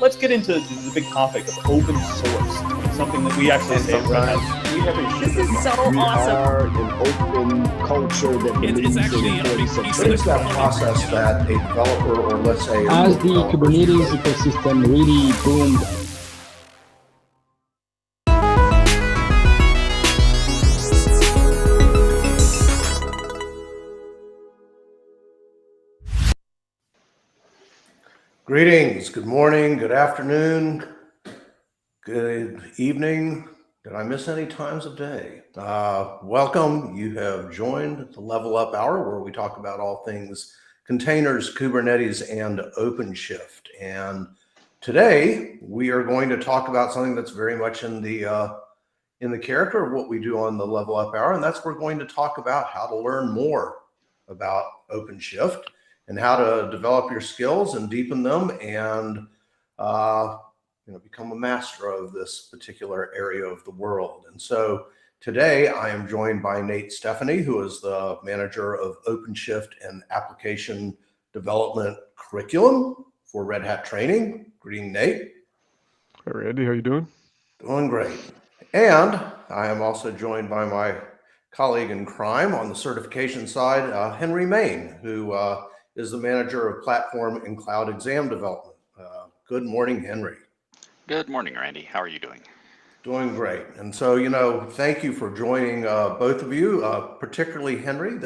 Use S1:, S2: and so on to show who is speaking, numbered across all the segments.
S1: let's get into the big topic of open source, something that we actually say at Red Hat.
S2: This is so awesome.
S3: We are an open culture that believes in the importance of
S4: What is that process that a developer, or let's say,
S5: as the Kubernetes ecosystem really boomed?
S4: Greetings, good morning, good afternoon, good evening. Did I miss any times of day? Welcome. You have joined the Level Up Hour, where we talk about all things containers, Kubernetes, and OpenShift. And today we are going to talk about something that's very much in the character of what we do on the Level Up Hour, and that's we're going to talk about how to learn more about OpenShift and how to develop your skills and deepen them and become a master of this particular area of the world. And so today I am joined by Nate Stephanie, who is the manager of OpenShift and Application Development Curriculum for Red Hat Training. Greeting, Nate.
S6: Hi, Randy. How you doing?
S4: Doing great. And I am also joined by my colleague in crime on the certification side, Henry Main, who is the manager of platform and cloud exam development. Good morning, Henry.
S7: Good morning, Randy. How are you doing?
S4: Doing great. And so, thank you for joining both of you, particularly Henry.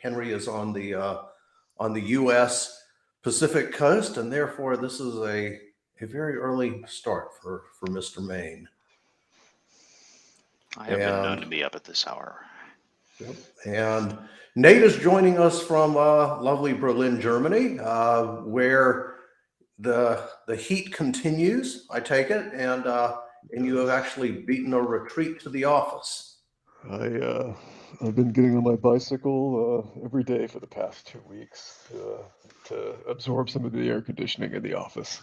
S4: Henry is on the U.S. Pacific coast, and therefore this is a very early start for Mr. Main.
S7: I have been known to be up at this hour.
S4: Yep. And Nate is joining us from lovely Berlin, Germany, where the heat continues, I take it, and you have actually beaten a retreat to the office.
S6: I've been getting on my bicycle every day for the past 2 weeks to absorb some of the air conditioning in the office.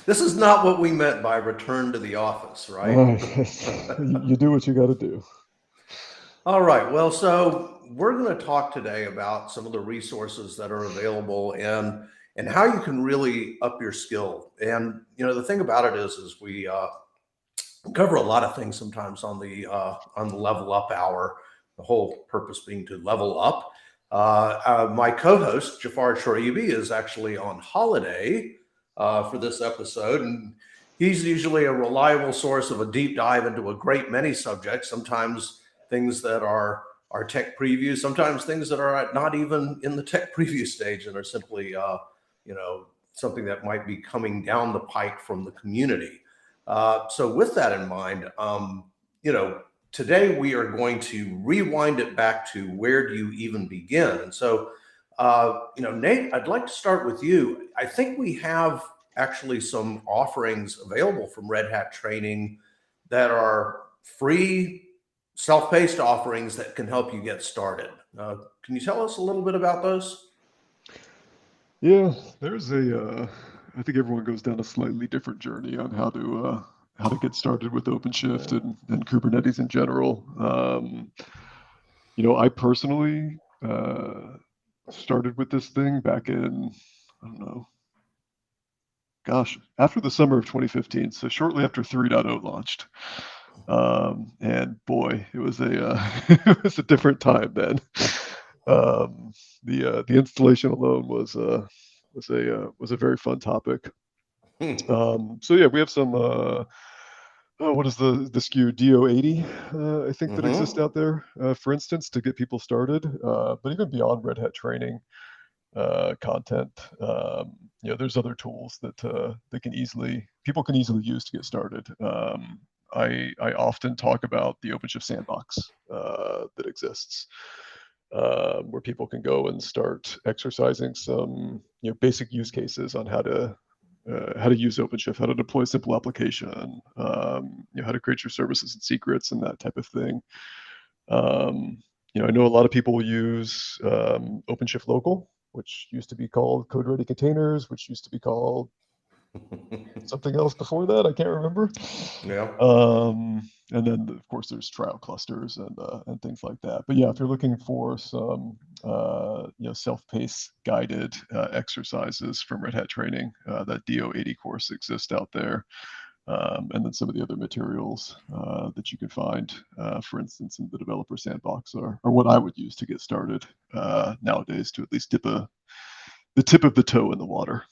S4: This is not what we meant by return to the office, right?
S6: You do what you got to do.
S4: All right. Well, so we're going to talk today about some of the resources that are available and how you can really up your skill. And the thing about it is we cover a lot of things sometimes on the Level Up Hour. The whole purpose being to level up. My co-host Jafar Sharibi is actually on holiday for this episode, and he's usually a reliable source of a deep dive into a great many subjects. Sometimes things that are tech previews, sometimes things that are not even in the tech preview stage and are simply, something that might be coming down the pike from the community. So with that in mind, today we are going to rewind it back to where do you even begin? And so, Nate, I'd like to start with you. I think we have actually some offerings available from Red Hat Training that are free, self-paced offerings that can help you get started. Can you tell us a little bit about those?
S6: Yeah, there's I think everyone goes down a slightly different journey on how to get started with OpenShift and Kubernetes in general. I personally started with this thing back in, I don't know, after the summer of 2015, so shortly after 3.0 launched. And boy, it was it was a different time then. The installation alone was a very fun topic. So yeah, we have some what is the SKU DO80 I think that exists out there, for instance, to get people started. But even beyond Red Hat Training content, there's other tools that people can easily use to get started. I often talk about the OpenShift sandbox that exists, where people can go and start exercising some basic use cases on how to use OpenShift, how to deploy a simple application, how to create your services and secrets and that type of thing. I know a lot of people use OpenShift Local, which used to be called Code Ready Containers, which used to be called something else before that. I can't remember.
S4: Yeah.
S6: And then of course there's trial clusters and things like that. But yeah, if you're looking for some self-paced guided exercises from Red Hat training, that DO80 course exists out there. And then some of the other materials that you can find, for instance, in the developer sandbox are what I would use to get started nowadays to at least dip the tip of the toe in the water.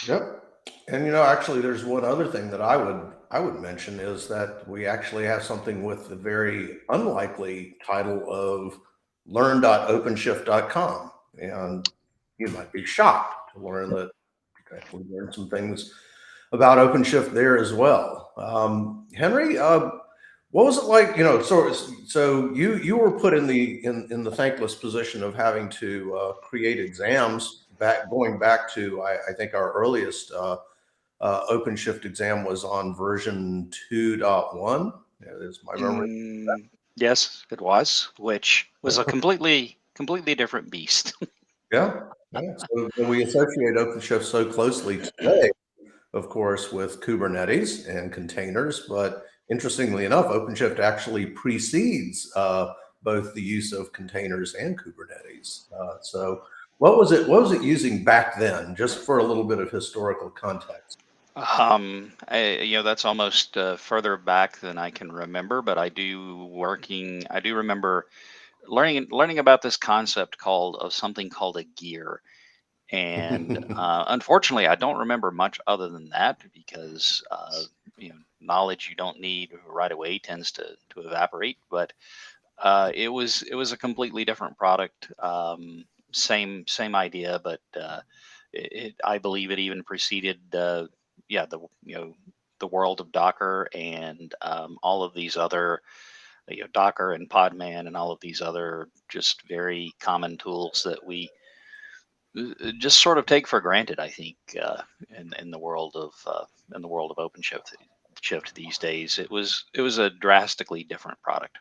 S4: Yep. And actually, there's one other thing that I would mention is that we actually have something with the very unlikely title of learn.openshift.com, and you might be shocked to learn that you actually learned some things about OpenShift there as well. Henry, what was it like? So you were put in the thankless position of having to create exams going back to I think our earliest OpenShift exam was on version 2.1. Is my memory?
S7: Yes, it was, which was a completely different beast.
S4: Yeah. So we associate OpenShift so closely today, of course, with Kubernetes and containers, but interestingly enough, OpenShift actually precedes both the use of containers and Kubernetes. So what was it using back then, just for a little bit of historical context?
S7: That's almost further back than I can remember, but I do remember learning about this concept of something called a gear. And unfortunately, I don't remember much other than that because knowledge you don't need right away tends to evaporate. But it was a completely different product. Same idea, but I believe it even preceded the world of Docker and all of these other Docker and Podman and all of these other just very common tools that we just sort of take for granted, I think, in the world of OpenShift these days. It was a drastically different product.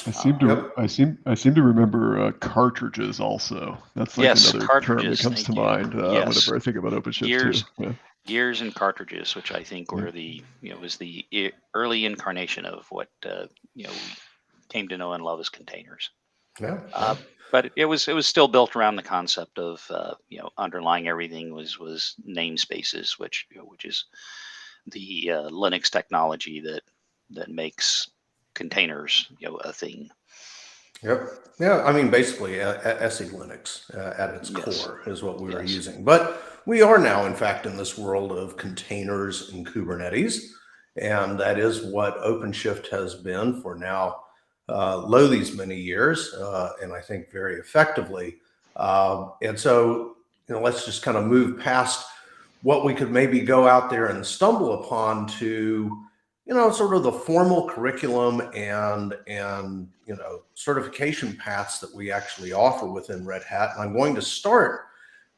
S6: I seem to remember cartridges also. That's like
S7: Yes,
S6: another term that
S7: cartridges.
S6: comes to
S7: Thank you.
S6: mind
S7: Yes.
S6: whenever I think about OpenShift too. Yeah.
S7: Gears and cartridges, which I think were was the early incarnation of what we came to know and love as containers.
S4: Yeah.
S7: But it was still built around the concept of underlying everything was namespaces, which is the Linux technology that makes containers a thing.
S4: Yep. Yeah. I mean, basically, SE Linux at its core is what we are using. But we are now, in fact, in this world of containers and Kubernetes, and that is what OpenShift has been for now these many years, and I think very effectively. And so, let's just kind of move past what we could maybe go out there and stumble upon to sort of the formal curriculum and certification paths that we actually offer within Red Hat. And I'm going to start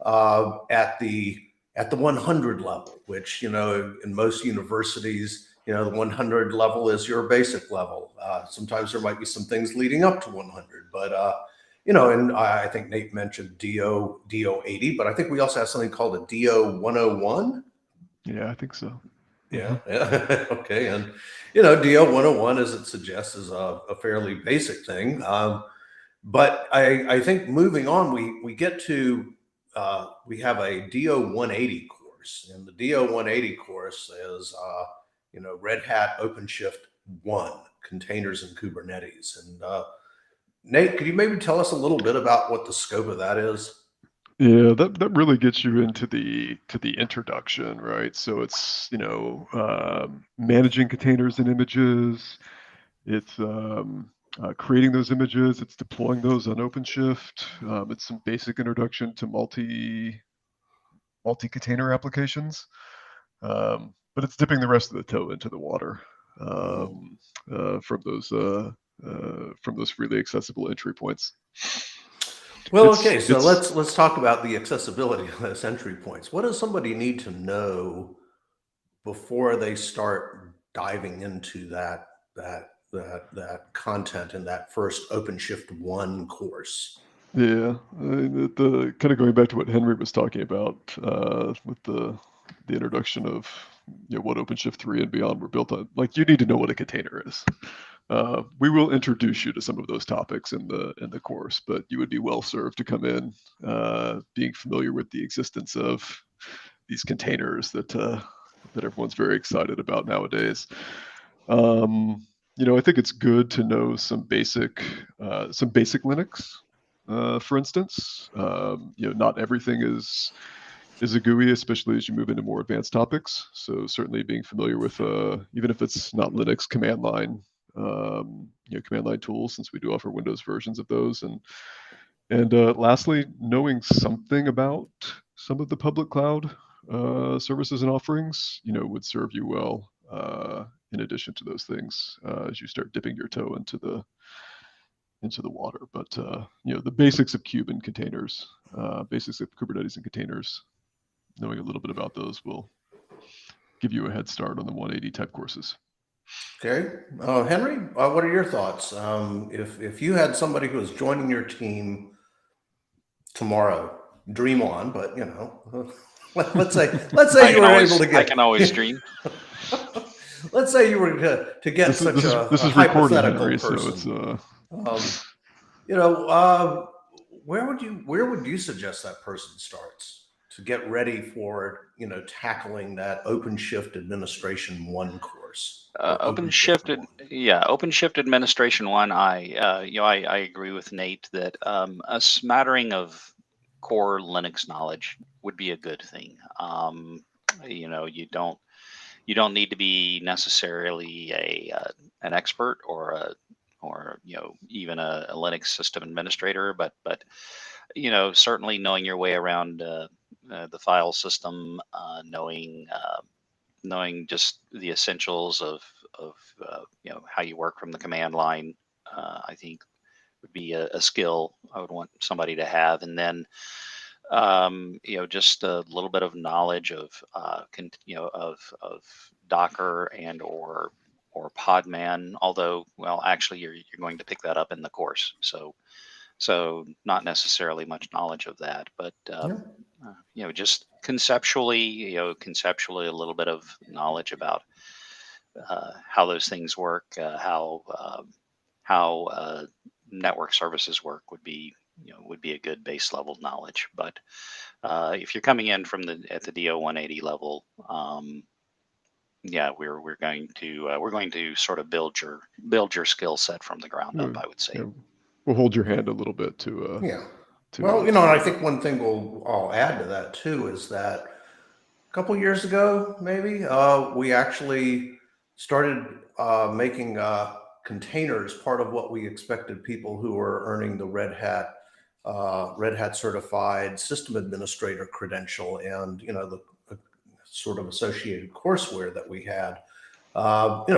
S4: at the 100 level, which in most universities, the 100 level is your basic level. Sometimes there might be some things leading up to 100, but and I think Nate mentioned DO80, but I think we also have something called a DO101.
S6: Yeah, I think so.
S4: Yeah. Okay. And, DO101, as it suggests, is a fairly basic thing. But I think moving on, we get to, we have a DO180 course. And the DO180 course is, Red Hat OpenShift 1, Containers and Kubernetes. And Nate, could you maybe tell us a little bit about what the scope of that is?
S6: Yeah, that really gets you into the introduction, right? So it's managing containers and images. It's creating those images. It's deploying those on OpenShift. It's some basic introduction to multi-container applications. But it's dipping the rest of the toe into the water from those freely accessible entry points.
S4: Well, okay, so let's talk about the accessibility of those entry points. What does somebody need to know before they start diving into that content in that first OpenShift 1 course?
S6: Yeah, the kind of going back to what Henry was talking about with the the introduction of what OpenShift 3 and beyond were built on. Like, you need to know what a container is. We will introduce you to some of those topics in the course, but you would be well served to come in being familiar with the existence of these containers that everyone's very excited about nowadays. I think it's good to know some basic Linux, for instance. Not everything is a GUI, especially as you move into more advanced topics. So certainly being familiar with, even if it's not Linux, command line tools, since we do offer Windows versions of those. And lastly, knowing something about some of the public cloud services and offerings, would serve you well. In addition to those things, as you start dipping your toe into the water. But the basics of Kube and containers, basics of Kubernetes and containers, knowing a little bit about those will give you a head start on the 180 type courses.
S4: Okay, Henry, what are your thoughts? If you had somebody who was joining your team tomorrow, dream on, but let's say you were able to get.
S7: I can always dream.
S4: Let's say you were to get
S6: this is
S4: hypothetical
S6: Henry,
S4: person.
S6: So it's
S4: where would you suggest that person starts to get ready for tackling that OpenShift Administration 1 course?
S7: OpenShift Administration 1. I agree with Nate that a smattering of core Linux knowledge would be a good thing. You don't need to be necessarily an expert or even a Linux system administrator, but certainly knowing your way around the file system, knowing just the essentials of how you work from the command line, I think would be a skill I would want somebody to have. And then just a little bit of knowledge of Docker and or Podman, although, well, actually you're going to pick that up in the course. So not necessarily much knowledge of that, but just conceptually a little bit of knowledge about how those things work, how network services work would be a good base level knowledge. But if you're coming in at the DO 180 level, we're going to sort of build your skill set from the ground up, I would say.
S6: We'll hold your hand a little bit to
S4: well, and I think one thing I'll add to that too is that a couple of years ago, maybe, we actually started making containers part of what we expected people who were earning the Red Hat certified system administrator credential and the sort of associated courseware that we had.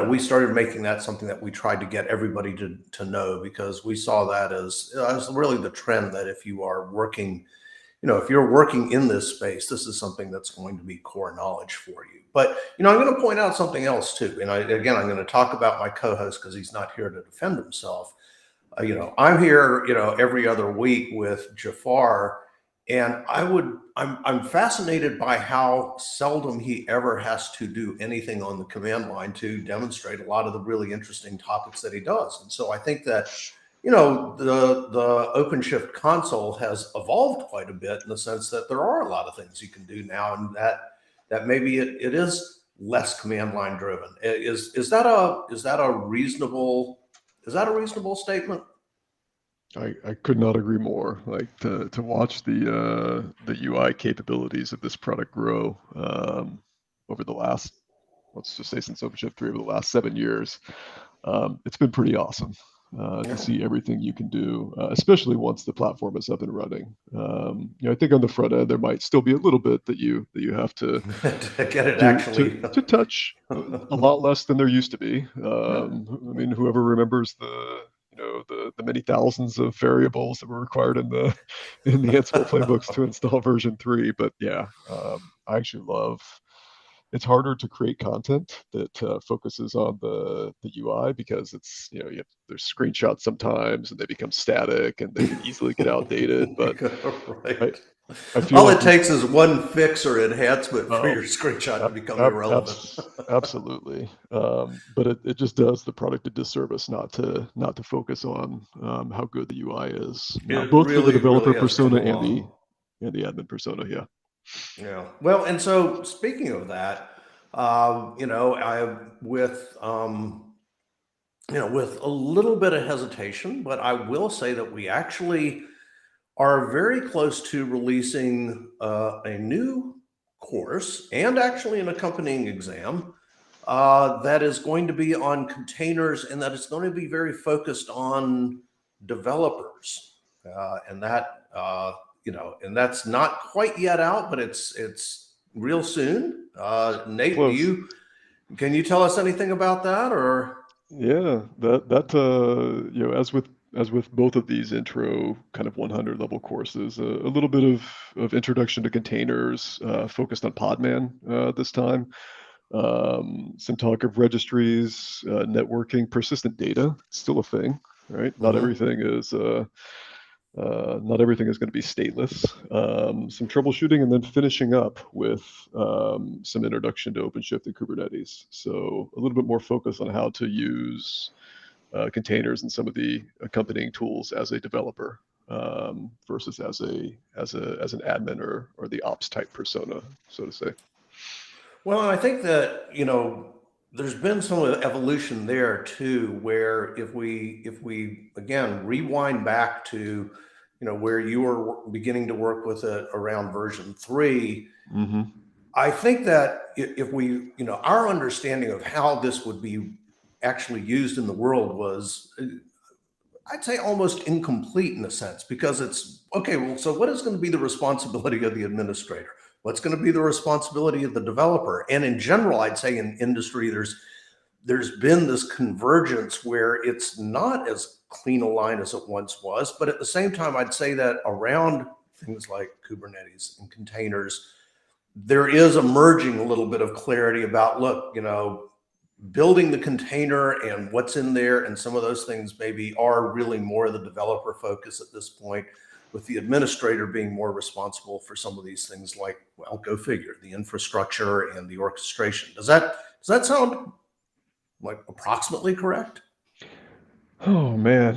S4: We started making that something that we tried to get everybody to know, because we saw that as really the trend, that if you are working, if you're working in this space, this is something that's going to be core knowledge for you. But, I'm going to point out something else too. And I'm going to talk about my co-host because he's not here to defend himself. I'm here, every other week with Jafar, and I'm fascinated by how seldom he ever has to do anything on the command line to demonstrate a lot of the really interesting topics that he does. And so I think that, the OpenShift console has evolved quite a bit in the sense that there are a lot of things you can do now, and that maybe it is less command line driven. Is that a reasonable statement?
S6: I could not agree more. Like, to watch the UI capabilities of this product grow over the last, let's just say since OpenShift 3, over the last 7 years, it's been pretty awesome to see everything you can do, especially once the platform is up and running. I think on the front end there might still be a little bit that you have to
S4: to get it
S6: to touch a lot less than there used to be. I mean, whoever remembers the many thousands of variables that were required in the Ansible playbooks to install version 3. But I actually love. It's harder to create content that focuses on the UI, because it's there's screenshots sometimes and they become static and they can easily get outdated. But I feel
S4: All
S6: like
S4: it takes is one fix or enhancement for
S6: Oh,
S4: your screenshot to become
S6: ab-
S4: irrelevant.
S6: absolutely. But it just does the product a disservice not to focus on how good the UI is now,
S4: It
S6: both for the developer
S4: really has come
S6: persona
S4: along.
S6: and the admin persona. Yeah.
S4: Yeah. Well, and so speaking of that, I with a little bit of hesitation, but I will say that we actually are very close to releasing a new course and actually an accompanying exam that is going to be on containers and that is going to be very focused on developers. And that, and that's not quite yet out, but it's real soon. Nate,
S6: Close.
S4: can you tell us anything about that or?
S6: Yeah, that as with both of these intro kind of 100 level courses, a little bit of introduction to containers, focused on Podman this time. Some talk of registries, networking, persistent data, still a thing, right?
S4: Mhm.
S6: Not everything is going to be stateless. Some troubleshooting, and then finishing up with some introduction to OpenShift and Kubernetes. So a little bit more focus on how to use containers and some of the accompanying tools as a developer, versus as an admin or the ops type persona, so to say.
S4: Well, and I think that, there's been some evolution there too, where if we again rewind back to, where you were beginning to work with it around version 3,
S6: Mm-hmm.
S4: I think that if we, our understanding of how this would be actually used in the world was, I'd say almost incomplete in a sense, because it's okay. Well, so what is going to be the responsibility of the administrator? What's going to be the responsibility of the developer? And in general, I'd say in industry, there's been this convergence where it's not as clean a line as it once was. But at the same time, I'd say that around things like Kubernetes and containers, there is emerging a little bit of clarity about, look, building the container and what's in there and some of those things maybe are really more the developer focus at this point, with the administrator being more responsible for some of these things like, well, go figure, the infrastructure and the orchestration. Does that sound like approximately correct?
S6: Oh man,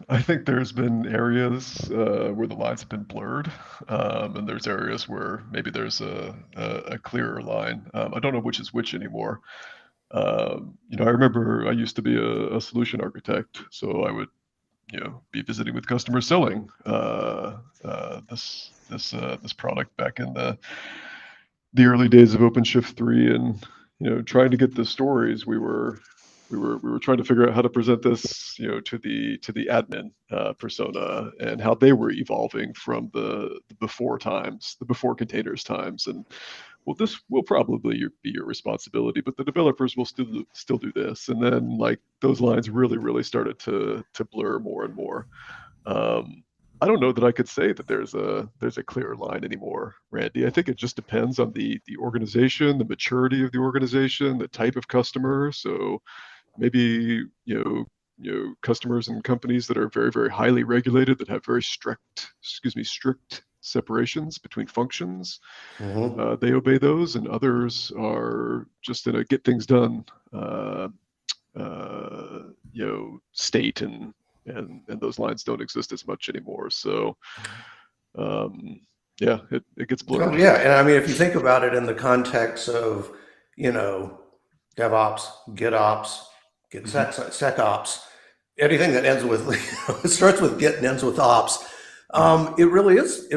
S6: I think there's been areas where the lines have been blurred, and there's areas where maybe there's a clearer line. I don't know which is which anymore. I remember I used to be a solution architect, so I would be visiting with customers selling this product back in the early days of OpenShift 3, and trying to get the stories. We were trying to figure out how to present this to the admin persona, and how they were evolving from the before times, the before containers times. And well, this will probably be your responsibility, but the developers will still do this. And then like those lines really started to blur more and more. I don't know that I could say that there's a clear line anymore, Randy. I think it just depends on the organization, the maturity of the organization, the type of customer. So maybe customers and companies that are very highly regulated, that have very strict separations between functions,
S4: Mm-hmm.
S6: they obey those, and others are just in a get things done state, and those lines don't exist as much anymore. So yeah, it gets
S4: Oh,
S6: blurred.
S4: yeah. And I mean, if you think about it in the context of, you know, DevOps, GitOps,
S6: Mhm.
S4: SecOps, anything that ends with, it starts with Git and ends with Ops.
S6: Yeah.
S4: It really is,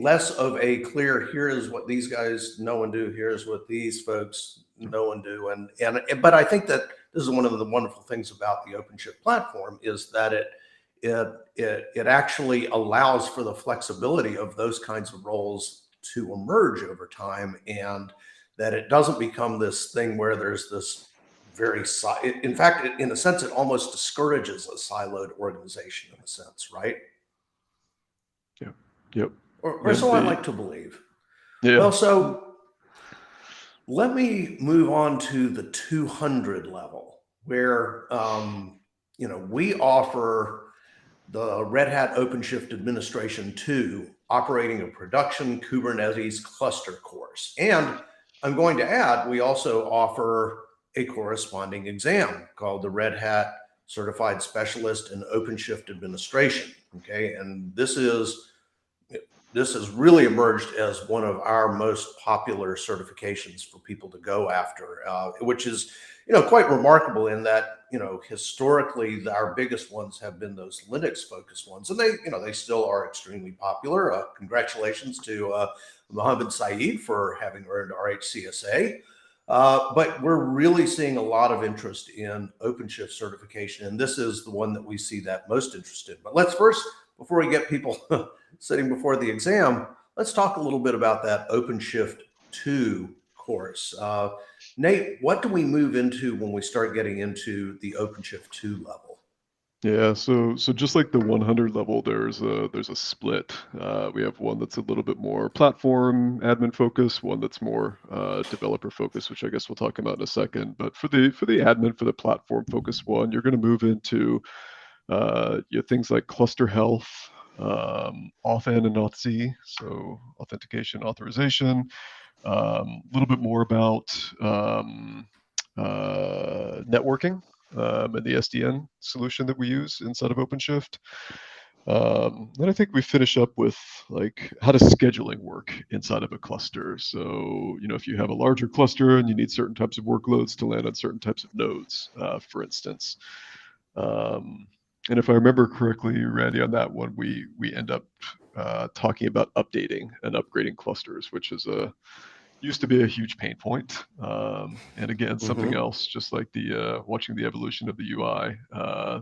S4: less of a clear, here is what these guys know and do, here's what these folks know and do. But I think that this is one of the wonderful things about the OpenShift platform, is that it actually allows for the flexibility of those kinds of roles to emerge over time, and that it doesn't become this thing where there's this in fact, in a sense, it almost discourages a siloed organization in a sense, right?
S6: Yeah. Yep.
S4: Or
S6: And
S4: so I
S6: the
S4: like to believe.
S6: yeah.
S4: Well, so let me move on to the 200 level, where we offer the Red Hat OpenShift Administration 2, operating a production Kubernetes cluster course. And I'm going to add, we also offer a corresponding exam called the Red Hat Certified Specialist in OpenShift Administration. Okay, and this has really emerged as one of our most popular certifications for people to go after, which is, quite remarkable in that, historically our biggest ones have been those Linux focused ones, and they still are extremely popular. Congratulations to Mohammed Saeed for having earned RHCSA. But we're really seeing a lot of interest in OpenShift certification, and this is the one that we see that most interested. But let's first, before we get people sitting before the exam, let's talk a little bit about that OpenShift 2 course. Nate, what do we move into when we start getting into the OpenShift 2 level?
S6: Yeah, so just like the 100 level, there's a split. We have one that's a little bit more platform admin focused, one that's more developer focused, which I guess we'll talk about in a second. But for the admin, for the platform focused one, you're going to move into things like cluster health, auth-n and auth-z, so authentication, authorization, a little bit more about networking and the SDN solution that we use inside of OpenShift. Then I think we finish up with like how does scheduling work inside of a cluster. So, if you have a larger cluster and you need certain types of workloads to land on certain types of nodes, for instance. And if I remember correctly, Randy, on that one, we end up talking about updating and upgrading clusters, which is used to be a huge pain point. And again, something else, just like the watching the evolution of the UI,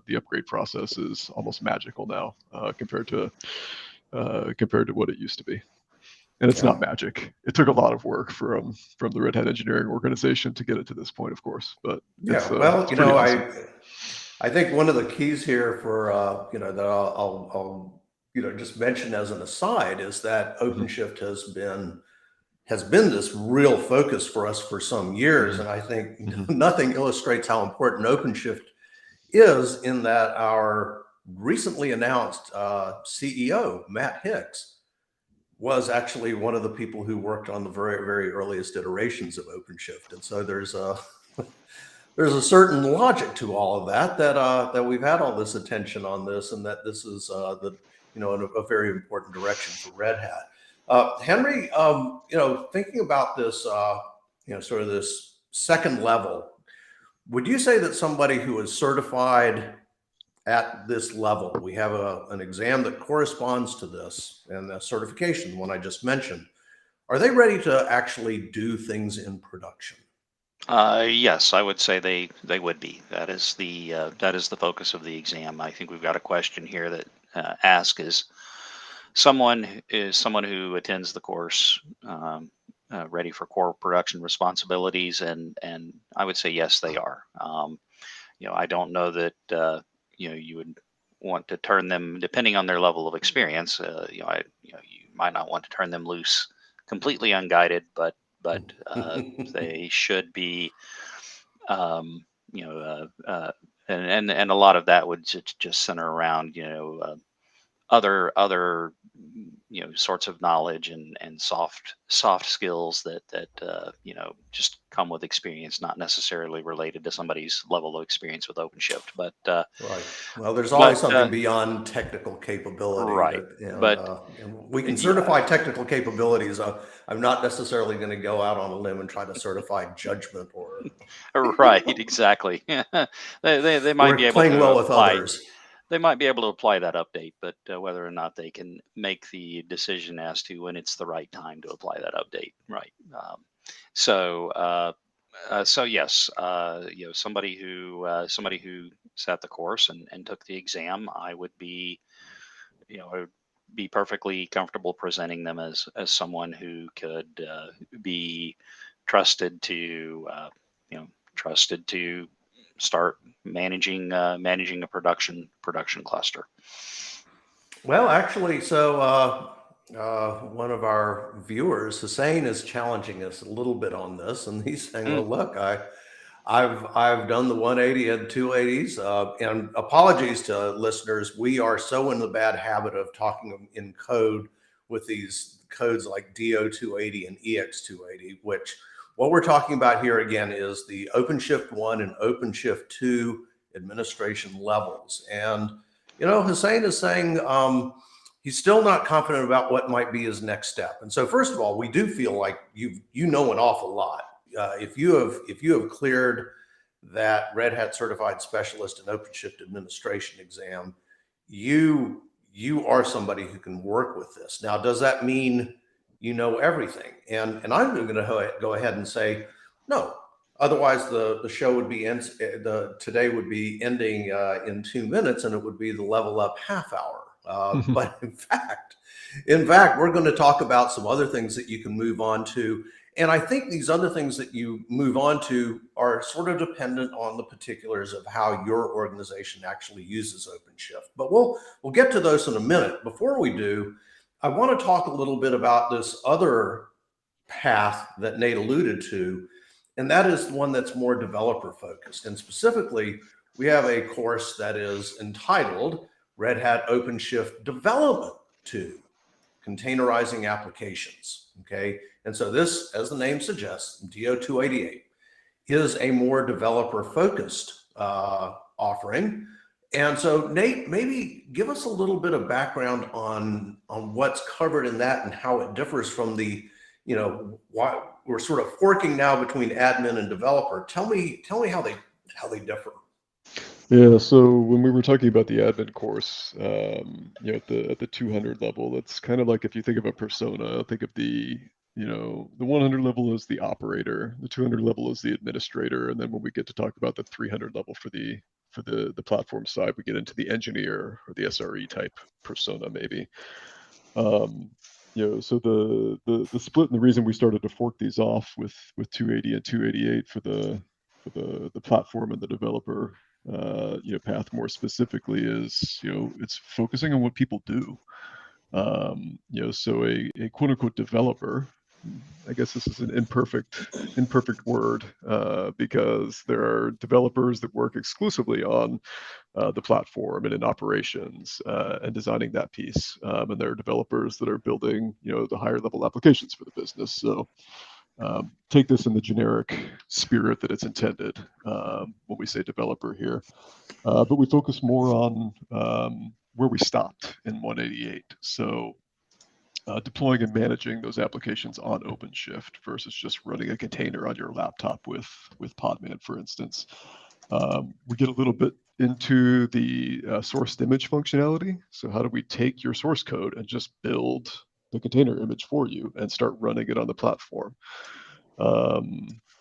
S6: the upgrade process is almost magical now compared to what it used to be. And it's not magic. It took a lot of work from the Red Hat engineering organization to get it to this point, of course. But
S4: yeah,
S6: it's awesome.
S4: I think one of the keys here for that I'll just mention as an aside is that OpenShift has been this real focus for us for some years, and I think nothing illustrates how important OpenShift is in that our recently announced CEO Matt Hicks was actually one of the people who worked on the very, very earliest iterations of OpenShift, and so there's a certain logic to all of that we've had all this attention on this, and that this is a very important direction for Red Hat. Henry, thinking about this, sort of this second level, would you say that somebody who is certified at this level, we have an exam that corresponds to this, and the certification, the one I just mentioned, are they ready to actually do things in production?
S7: Yes, I would say they would be. That is the focus of the exam. I think we've got a question here that asks is someone who attends the course ready for core production responsibilities, and I would say yes, they are. I don't know that you would want to turn them, depending on their level of experience. You might not want to turn them loose completely unguided, but they should be, and a lot of that would just center around, other sorts of knowledge and soft skills that just come with experience, not necessarily related to somebody's level of experience with OpenShift. But
S4: right. Well, there's always something beyond technical capability,
S7: right?
S4: And we can certify technical capabilities. I'm not necessarily going to go out on a limb and try to certify judgment or
S7: right, exactly. they might be able
S4: playing
S7: to
S4: well with
S7: apply.
S4: others.
S7: They might be able to apply that update, but whether or not they can make the decision as to when it's the right time to apply that update, right? So yes, somebody who sat the course and took the exam, I would be perfectly comfortable presenting them as someone who could be trusted to start managing a production cluster.
S4: Well, actually, so one of our viewers, Hussein, is challenging us a little bit on this, and he's saying, "Well, look, I've done the 180 and 280s, and apologies to listeners. We are so in the bad habit of talking in code with these codes like DO280 and EX280, which what we're talking about here again is the OpenShift 1 and OpenShift 2 administration levels. And, Hussein is saying he's still not confident about what might be his next step. And so first of all, we do feel like you know an awful lot. If you have cleared that Red Hat Certified Specialist and OpenShift Administration exam, you are somebody who can work with this. Now, does that mean you know everything? And I'm going to go ahead and say no. Otherwise, the show would be today would be ending in 2 minutes, and it would be the level up half hour. But in fact, we're going to talk about some other things that you can move on to. And I think these other things that you move on to are sort of dependent on the particulars of how your organization actually uses OpenShift. But we'll get to those in a minute. Before we do, I want to talk a little bit about this other path that Nate alluded to, and that is one that's more developer focused. And specifically, we have a course that is entitled Red Hat OpenShift Development 2, Containerizing Applications. Okay. And so this, as the name suggests, DO288 is a more developer focused offering. And so Nate, maybe give us a little bit of background on what's covered in that and how it differs from the, why we're sort of forking now between admin and developer. Tell me how they differ.
S6: Yeah, so when we were talking about the admin course, at the 200 level, that's kind of like if you think of a persona, think of the 100 level is the operator, the 200 level is the administrator, and then when we get to talk about the 300 level for the platform side, we get into the engineer or the SRE type persona maybe. So the split and the reason we started to fork these off with 280 and 288 for the platform and the developer path more specifically is it's focusing on what people do. So a quote unquote developer, I guess this is an imperfect word because there are developers that work exclusively on the platform and in operations and designing that piece, and there are developers that are building the higher level applications for the business. So take this in the generic spirit that it's intended when we say developer here, but we focus more on where we stopped in 188. So deploying and managing those applications on OpenShift versus just running a container on your laptop with Podman, for instance. We get a little bit into the sourced image functionality. So how do we take your source code and just build the container image for you and start running it on the platform?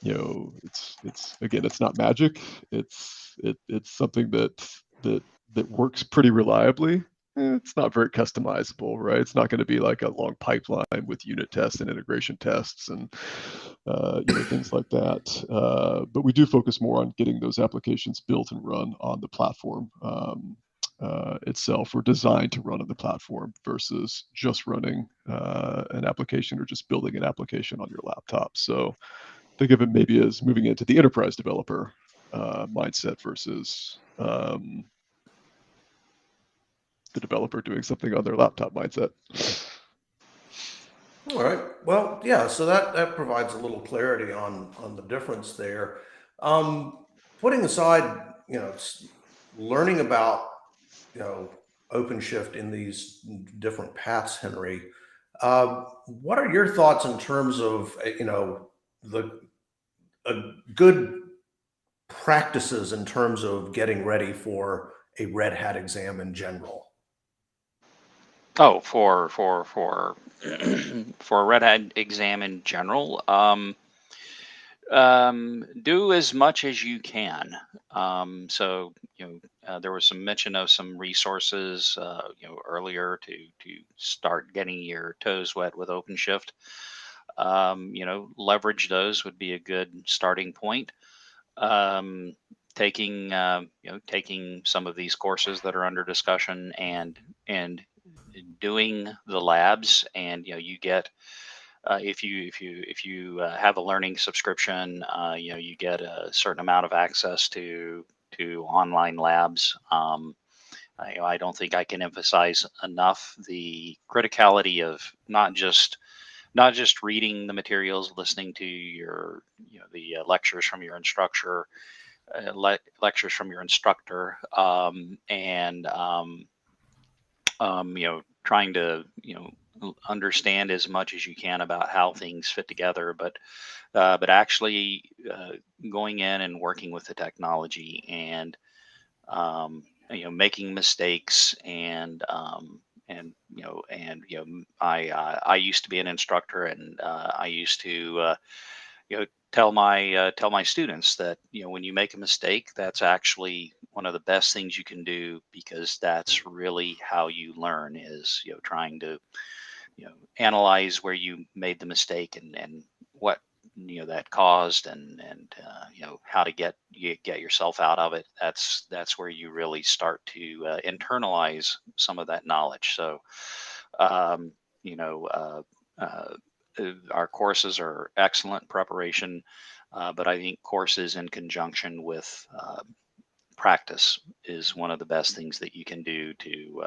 S6: It's not magic. It's something that works pretty reliably. It's not very customizable, right? It's not going to be like a long pipeline with unit tests and integration tests and things like that. But we do focus more on getting those applications built and run on the platform itself, or designed to run on the platform versus just running an application or just building an application on your laptop. So think of it maybe as moving into the enterprise developer mindset versus the developer doing something on their laptop mindset.
S4: All right. Well, yeah. So that provides a little clarity on the difference there. Putting aside, learning about, OpenShift in these different paths, Henry. What are your thoughts in terms of, the good practices in terms of getting ready for a Red Hat exam in general?
S7: Oh, for for a Red Hat exam in general, do as much as you can. So there was some mention of some resources earlier to start getting your toes wet with OpenShift. Leverage those would be a good starting point. Taking taking some of these courses that are under discussion and doing the labs, and you get if you have a learning subscription, you get a certain amount of access to online labs. I don't think I can emphasize enough the criticality of not just reading the materials, listening to the lectures from your instructor, and trying to understand as much as you can about how things fit together, but actually going in and working with the technology and making mistakes I used to be an instructor, and I used to tell my students that when you make a mistake, that's actually one of the best things you can do, because that's really how you learn, is trying to analyze where you made the mistake and what that caused, and how to get yourself out of it. That's where you really start to internalize some of that knowledge. So um, you know uh, uh, our courses are excellent preparation, but I think courses in conjunction with practice is one of the best things that you can do to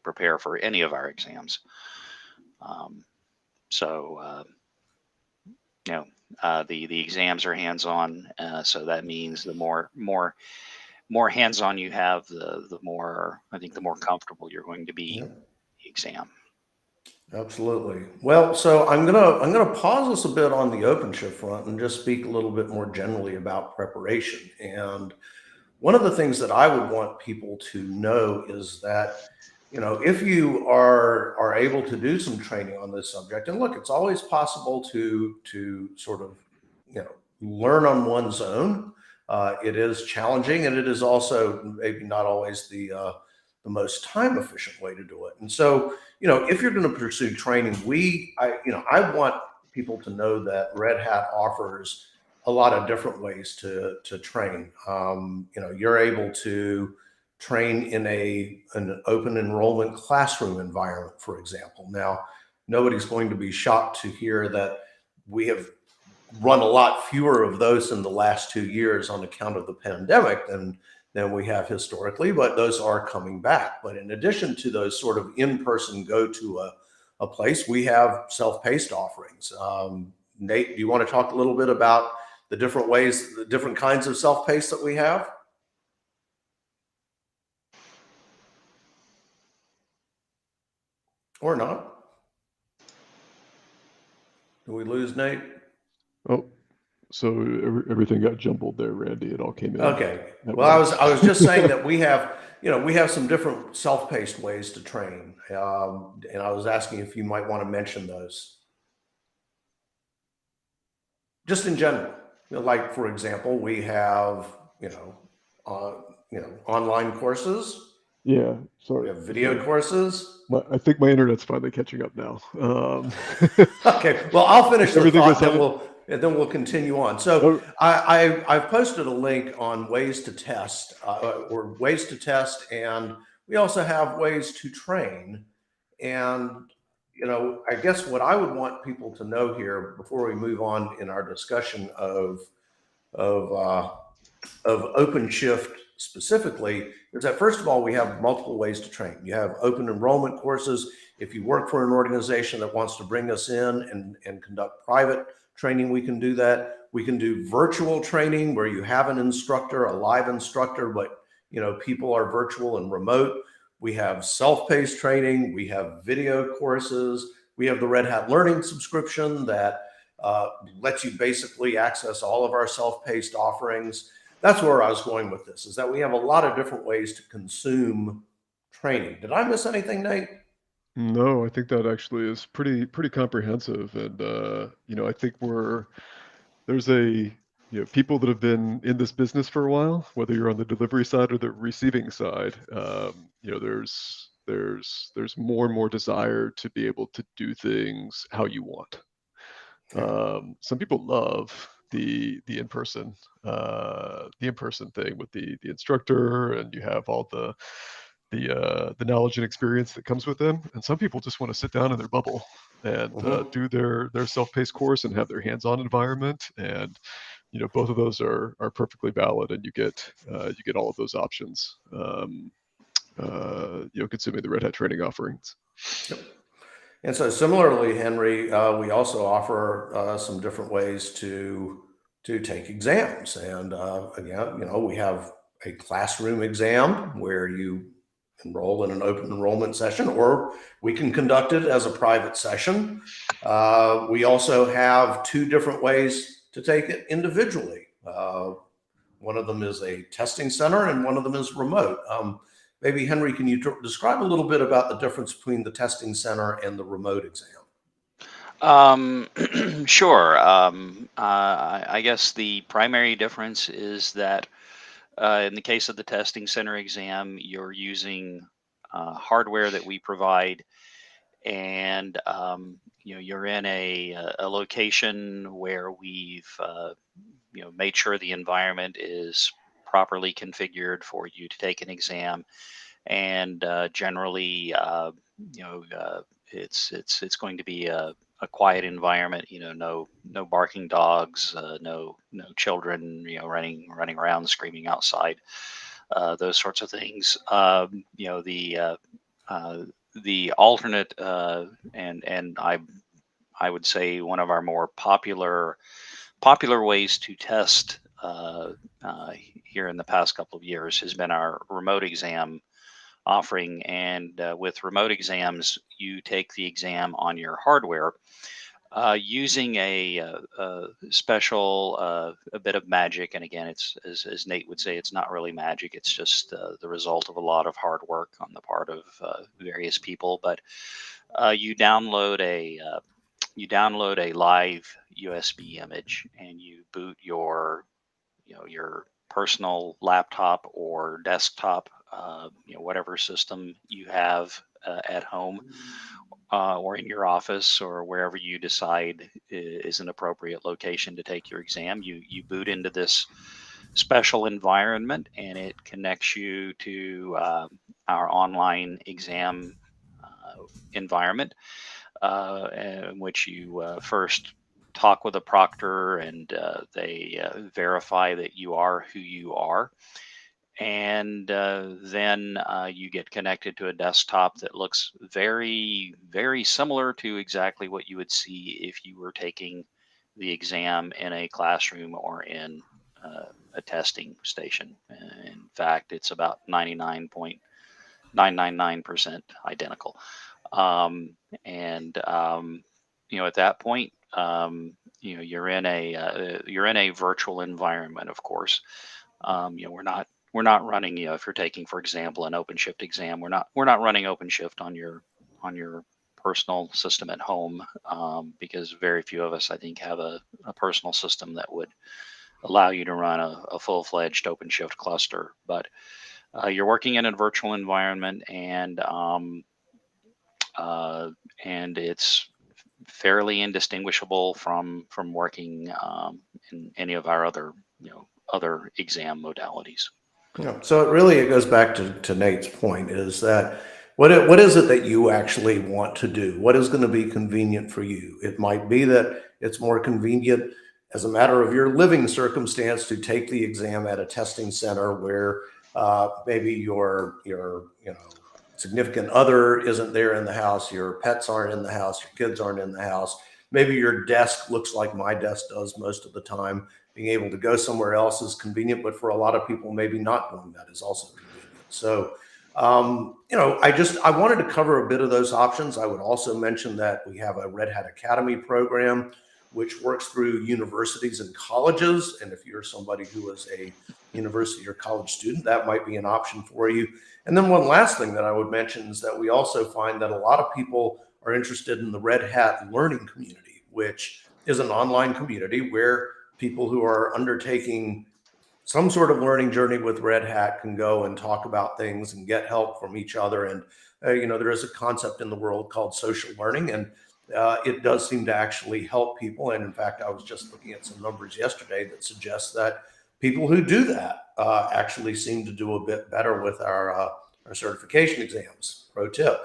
S7: prepare for any of our exams. Um, so the exams are hands-on, so that means the more hands-on you have, the more, I think, the more comfortable you're going to be
S4: Yeah,
S7: in the exam.
S4: absolutely. Well, so I'm gonna pause us a bit on the OpenShift front and just speak a little bit more generally about preparation. And one of the things that I would want people to know is that, if you are able to do some training on this subject, and look, it's always possible to sort of, learn on one's own. It is challenging, and it is also maybe not always the most time efficient way to do it. And so, if you're going to pursue training, I want people to know that Red Hat offers a lot of different ways to train. You're able to train in an open enrollment classroom environment, for example. Now, nobody's going to be shocked to hear that we have run a lot fewer of those in the last 2 years on account of the pandemic than we have historically, but those are coming back. But in addition to those sort of in-person go to a place, we have self-paced offerings. Nate, do you want to talk a little bit about the different ways, the different kinds of self-paced that we have? Or not? Did we lose Nate?
S6: Oh, so everything got jumbled there, Randy. It all came in.
S4: Okay.
S6: at
S4: Well,
S6: once.
S4: I was just saying that we have some different self-paced ways to train, and I was asking if you might want to mention those, just in general. Like, for example, we have uh, online courses.
S6: Yeah,
S4: We
S6: sorry.
S4: have video courses.
S6: I think my internet's finally catching up now.
S4: Okay, well, I'll finish the
S6: Everything
S4: thought,
S6: was
S4: then we'll continue on. So
S6: Oh,
S4: I've posted a link on ways to test, and we also have ways to train. And I guess what I would want people to know here before we move on in our discussion of uh, of OpenShift specifically is that, first of all, we have multiple ways to train. You have open enrollment courses. If you work for an organization that wants to bring us in and conduct private training, we can do that. We can do virtual training where you have an instructor, a live instructor, but people are virtual and remote. We have self-paced training. We have video courses. We have the Red Hat Learning subscription that lets you basically access all of our self-paced offerings. That's where I was going with this, is that we have a lot of different ways to consume training. Did I miss anything, Nate?
S6: no, I think that actually is pretty comprehensive, and I think there's people that have been in this business for a while, whether you're on the delivery side or the receiving side. There's more and more desire to be able to do things how you want. Some people love the in-person thing with the instructor, and you have all the knowledge and experience that comes with them. And some people just want to sit down in their bubble and do their self-paced course and have their hands-on environment. And both of those are perfectly valid, and you get all of those options. Consuming the Red Hat training offerings.
S4: Yep. And so similarly, Henry, we also offer some different ways to take exams. And again, we have a classroom exam where you enroll in an open enrollment session, or we can conduct it as a private session. We also have two different ways to take it individually. One of them is a testing center and one of them is remote. Maybe Henry, can you describe a little bit about the difference between the testing center and the remote exam?
S7: Sure. I guess the primary difference is that in the case of the testing center exam, you're using hardware that we provide, and you're in a location where we've made sure the environment is properly configured for you to take an exam, and generally, it's going to be a quiet environment. No barking dogs, no children, running around screaming outside, those sorts of things. The alternate, and I would say one of our more popular ways to test here in the past couple of years has been our remote exam offering. And with remote exams, you take the exam on your hardware using a special a bit of magic. And again, it's as Nate would say, it's not really magic. It's just the result of a lot of hard work on the part of various people. But you download a live USB image, and you boot your personal laptop or desktop, whatever system you have at home or in your office or wherever you decide is an appropriate location to take your exam. You boot into this special environment, and it connects you to our online exam environment, in which you first talk with a proctor, and they verify that you are who you are. And then you get connected to a desktop that looks very, very similar to exactly what you would see if you were taking the exam in a classroom or in a testing station. In fact, it's about 99.999% identical. At that point, you're in a virtual environment. Of course, we're not running. If you're taking, for example, an Openshift exam, we're not running Openshift on your personal system at home, because very few of us, I think, have a personal system that would allow you to run a full-fledged Openshift cluster. But you're working in a virtual environment, and it's fairly indistinguishable from working in any of our other exam modalities.
S4: So it goes back to Nate's point, is that what is it that you actually want to do? What is going to be convenient for you? It might be that it's more convenient as a matter of your living circumstance to take the exam at a testing center where maybe your significant other isn't there in the house, your pets aren't in the house, your kids aren't in the house. Maybe your desk looks like my desk does most of the time. Being able to go somewhere else is convenient, but for a lot of people, maybe not doing that is also convenient. So, I wanted to cover a bit of those options. I would also mention that we have a Red Hat Academy program, which works through universities and colleges. And if you're somebody who is a university or college student, that might be an option for you. And then one last thing that I would mention is that we also find that a lot of people are interested in the Red Hat learning community, which is an online community where people who are undertaking some sort of learning journey with Red Hat can go and talk about things and get help from each other. And, there is a concept in the world called social learning, and it does seem to actually help people. And in fact, I was just looking at some numbers yesterday that suggest that people who do that actually seem to do a bit better with our certification exams. Pro tip.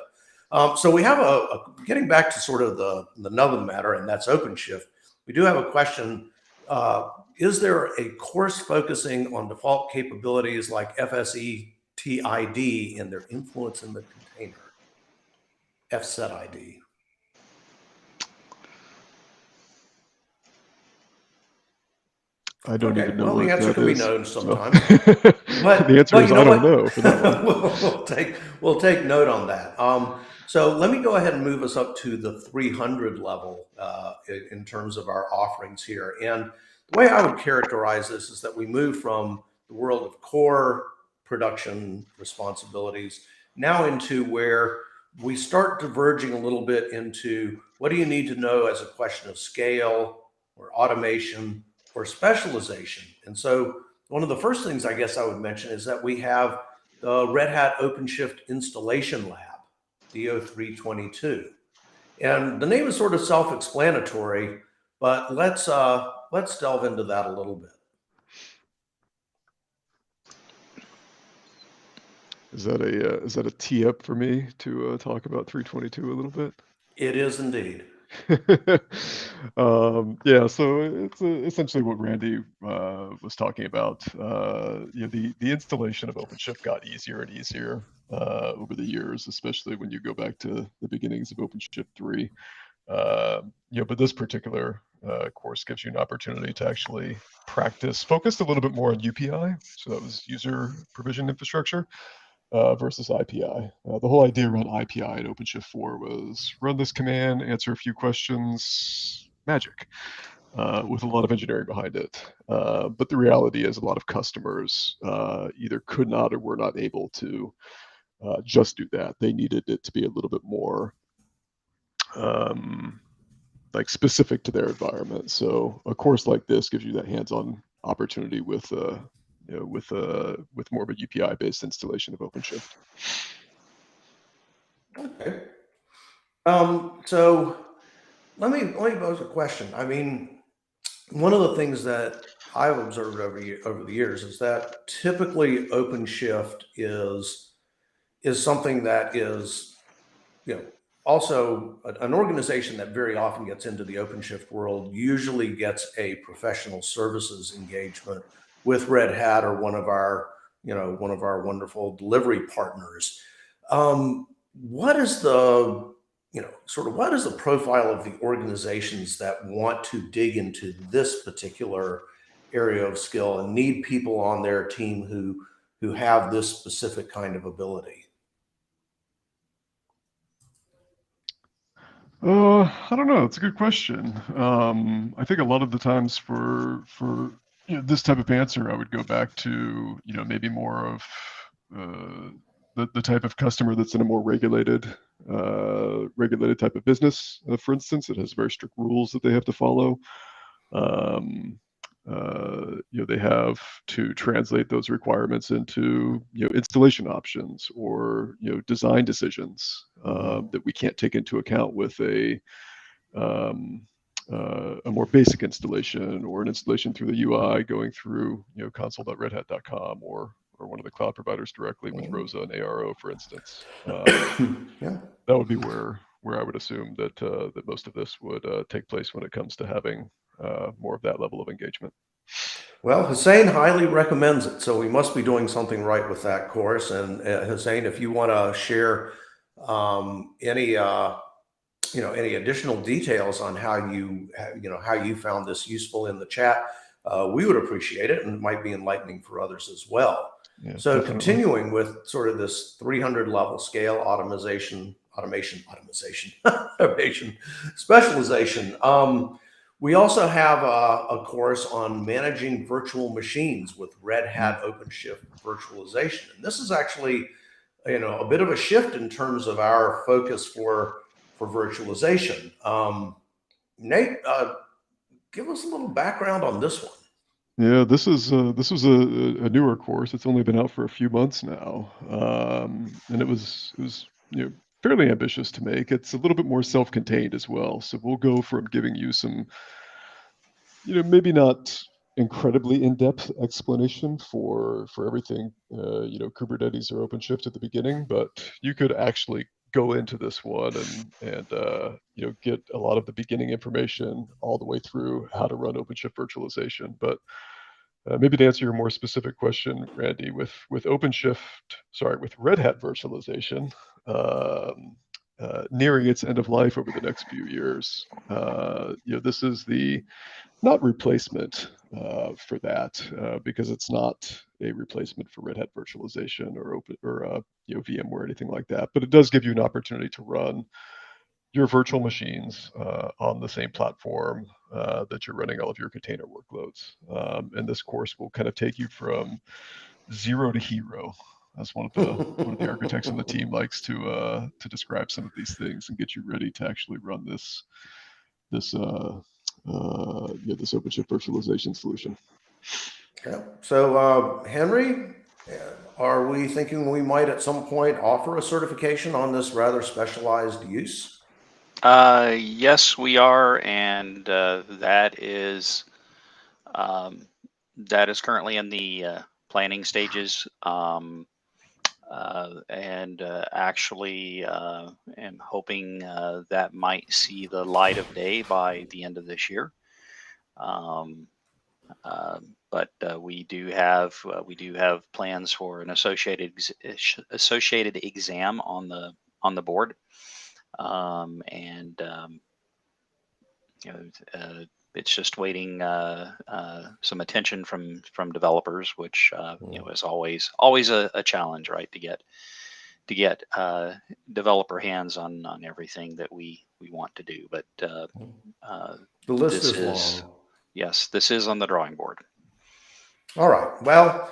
S4: So we have getting back to sort of the nub of the matter, and that's OpenShift. We do have a question. Is there a course focusing on default capabilities like FSETID and their influence in the container? FSETID.
S6: I don't even know
S4: well,
S6: what
S4: the answer
S6: that
S4: can be
S6: is,
S4: no
S6: so.
S4: sometimes. But
S6: The answer is
S4: you know
S6: I don't
S4: what?
S6: know for that one.
S4: we'll take note on that. So let me go ahead and move us up to the 300 level in terms of our offerings here. And the way I would characterize this is that we move from the world of core production responsibilities now into where we start diverging a little bit into what do you need to know as a question of scale or automation or specialization. And so one of the first things I guess I would mention is that we have the Red Hat OpenShift Installation Lab, DO322. And the name is sort of self-explanatory, but let's delve into that a little bit.
S6: Is that a tee up for me to talk about 322 a little bit?
S4: It is indeed.
S6: Yeah, so it's essentially what Randy was talking about. The installation of OpenShift got easier and easier over the years, especially when you go back to the beginnings of OpenShift 3. But this particular course gives you an opportunity to actually practice, focused a little bit more on UPI, so that was user provision infrastructure. Versus IPI. The whole idea around IPI in OpenShift 4 was run this command, answer a few questions, magic, with a lot of engineering behind it. But the reality is a lot of customers either could not or were not able to just do that. They needed it to be a little bit more like specific to their environment. So a course like this gives you that hands-on opportunity with with more of a UPI-based installation of OpenShift.
S4: Okay. So let me pose a question. I mean, one of the things that I've observed over the years is that typically OpenShift is something that is, also an organization that very often gets into the OpenShift world usually gets a professional services engagement with Red Hat or one of our wonderful delivery partners. What is the what is the profile of the organizations that want to dig into this particular area of skill and need people on their team who have this specific kind of ability?
S6: I don't know. It's a good question. I think a lot of the times for this type of answer, I would go back to maybe more of the type of customer that's in a more regulated type of business. For instance, it has very strict rules that they have to follow. They have to translate those requirements into installation options or design decisions that we can't take into account with a more basic installation or an installation through the UI going through console.redhat.com or one of the cloud providers directly with ROSA and ARO, for instance.
S4: Yeah,
S6: that would be where I would assume that that most of this would take place when it comes to having more of that level of engagement.
S4: Well, Hussein highly recommends it, so we must be doing something right with that course. And Hussein, if you want to share any any additional details on how you found this useful in the chat, we would appreciate it, and it might be enlightening for others as well.
S6: Yeah,
S4: so
S6: definitely.
S4: Continuing with sort of this 300 level scale automation, specialization. We also have a course on managing virtual machines with Red Hat OpenShift virtualization. And this is actually, a bit of a shift in terms of our focus for virtualization. Nate, give us a little background on this one.
S6: Yeah, this was a newer course. It's only been out for a few months now, and it was fairly ambitious to make. It's a little bit more self-contained as well. So we'll go from giving you some, maybe not incredibly in-depth explanation for everything, Kubernetes or OpenShift at the beginning, but you could actually go into this one and get a lot of the beginning information all the way through how to run OpenShift virtualization. But maybe to answer your more specific question, Randy, with Red Hat virtualization nearing its end of life over the next few years, this is the not replacement for that, because it's not a replacement for Red Hat virtualization or VM or anything like that. But it does give you an opportunity to run your virtual machines on the same platform that you're running all of your container workloads. And this course will kind of take you from zero to hero. That's one of the architects on the team likes to describe some of these things and get you ready to actually run this OpenShift virtualization solution.
S4: Yeah. So Henry, are we thinking we might at some point offer a certification on this rather specialized use?
S7: Yes, we are, and that is currently in the planning stages. Actually, am hoping that might see the light of day by the end of this year. But we do have plans for an associated exam on the board, it's just waiting some attention from developers, which is always a challenge, right? To get developer hands on everything that we want to do. But
S4: The list is long.
S7: Yes, this is on the drawing board.
S4: All right. Well,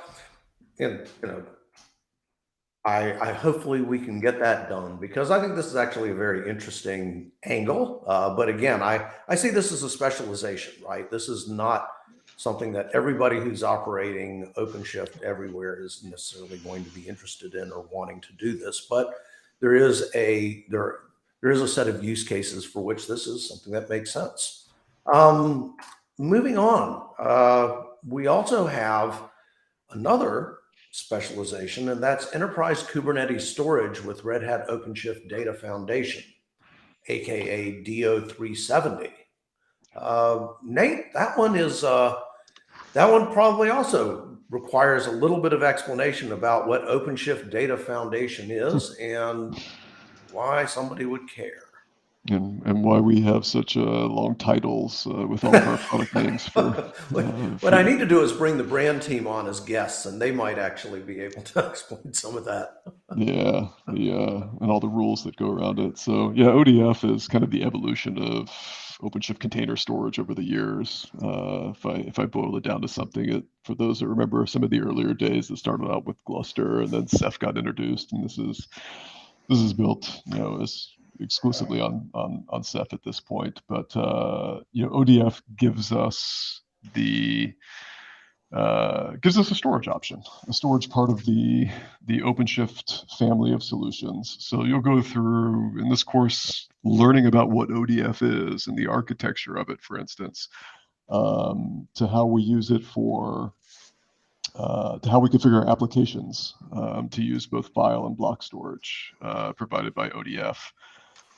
S4: I hopefully we can get that done, because I think this is actually a very interesting angle. But again, I see this as a specialization, right? This is not something that everybody who's operating OpenShift everywhere is necessarily going to be interested in or wanting to do this. But there is a set of use cases for which this is something that makes sense. Moving on, we also have another specialization, and that's enterprise Kubernetes storage with Red Hat OpenShift Data Foundation, aka DO370. Nate, that one probably also requires a little bit of explanation about what OpenShift Data Foundation is and why somebody would care.
S6: And why we have such long titles with all of our product names for.
S4: What I need to do is bring the brand team on as guests, and they might actually be able to explain some of that.
S6: Yeah, and all the rules that go around it. So yeah, ODF is kind of the evolution of OpenShift container storage over the years. If I boil it down to something, for those that remember some of the earlier days, that started out with Gluster, and then Ceph got introduced, and this is built, as exclusively on Ceph at this point. But ODF gives us a storage option, a storage part of the OpenShift family of solutions. So you'll go through in this course learning about what ODF is and the architecture of it, for instance, to how we use it to how we configure applications to use both file and block storage provided by ODF.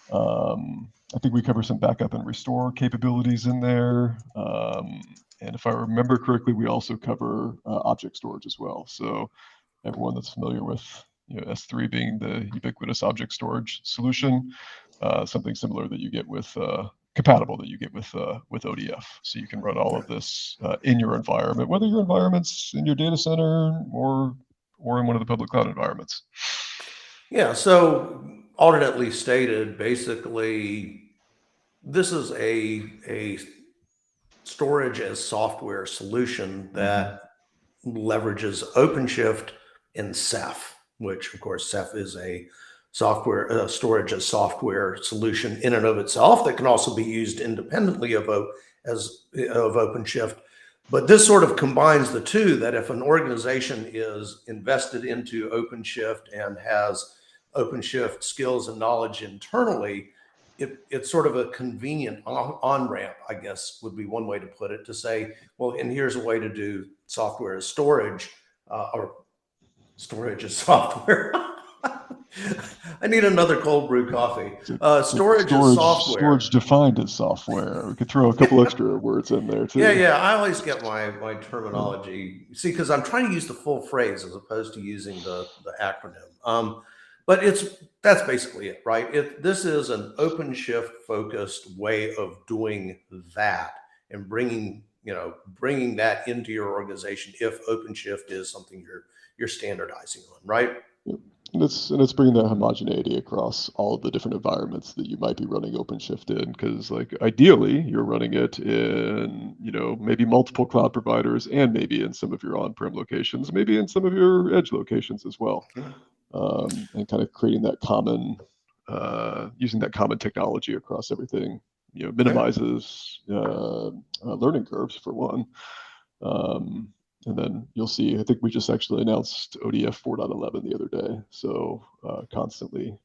S6: I think we cover some backup and restore capabilities in there. And if I remember correctly, we also cover object storage as well. So everyone that's familiar with S3 being the ubiquitous object storage solution, something similar that you get with compatible that you get with ODF. So you can run all of this in your environment, whether your environment's in your data center or in one of the public cloud environments.
S4: Yeah, so alternately stated, basically, this is a storage as software solution that leverages OpenShift and Ceph, which of course Ceph is a storage as software solution in and of itself that can also be used independently of OpenShift. But this sort of combines the two, that if an organization is invested into OpenShift and has OpenShift skills and knowledge internally, it's sort of a convenient on-ramp, I guess would be one way to put it, to say, well, and here's a way to do software as storage or storage as software. I need another cold brew coffee. Storage is software.
S6: Storage defined as software. We could throw a couple extra words in there too.
S4: Yeah. I always get my terminology. See, because I'm trying to use the full phrase as opposed to using the acronym. But that's basically it, right? This is an OpenShift focused way of doing that and bringing that into your organization if OpenShift is something you're standardizing on, right?
S6: And it's bringing that homogeneity across all of the different environments that you might be running OpenShift in, because like ideally you're running it in, maybe multiple cloud providers and maybe in some of your on-prem locations, maybe in some of your edge locations as well. And kind of creating that common, using that common technology across everything, minimizes learning curves for one. And then you'll see, I think we just actually announced ODF 4.11 the other day. So constantly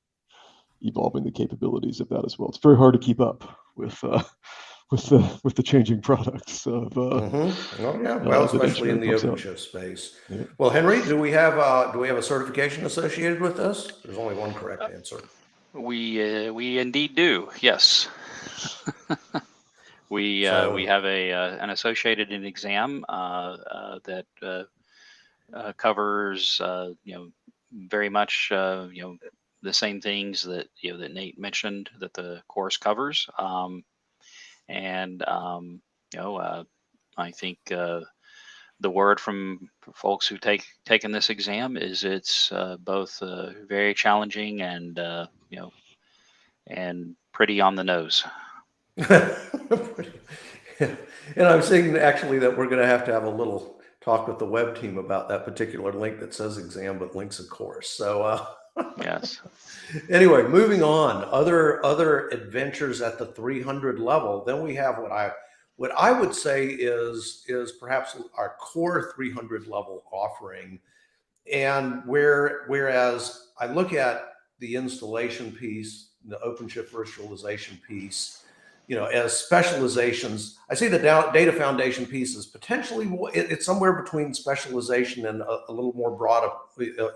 S6: evolving the capabilities of that as well. It's very hard to keep up with the changing products of
S4: well, especially in the OpenShift space.
S6: Yeah.
S4: Well, Henry, do we have a certification associated with this? There's only one correct answer.
S7: We indeed do. Yes. We have an associated exam that covers very much the same things that that Nate mentioned that the course covers, I think the word from folks who taken this exam is it's both very challenging and and pretty on the nose.
S4: And I'm seeing actually that we're going to have a little talk with the web team about that particular link that says exam but links a course. So
S7: Yes.
S4: Anyway, moving on. Other adventures at the 300 level. Then we have what I would say is perhaps our core 300 level offering, and whereas I look at the installation piece, the OpenShift virtualization piece, as specializations. I see the data foundation piece is potentially, it's somewhere between specialization and a little more broad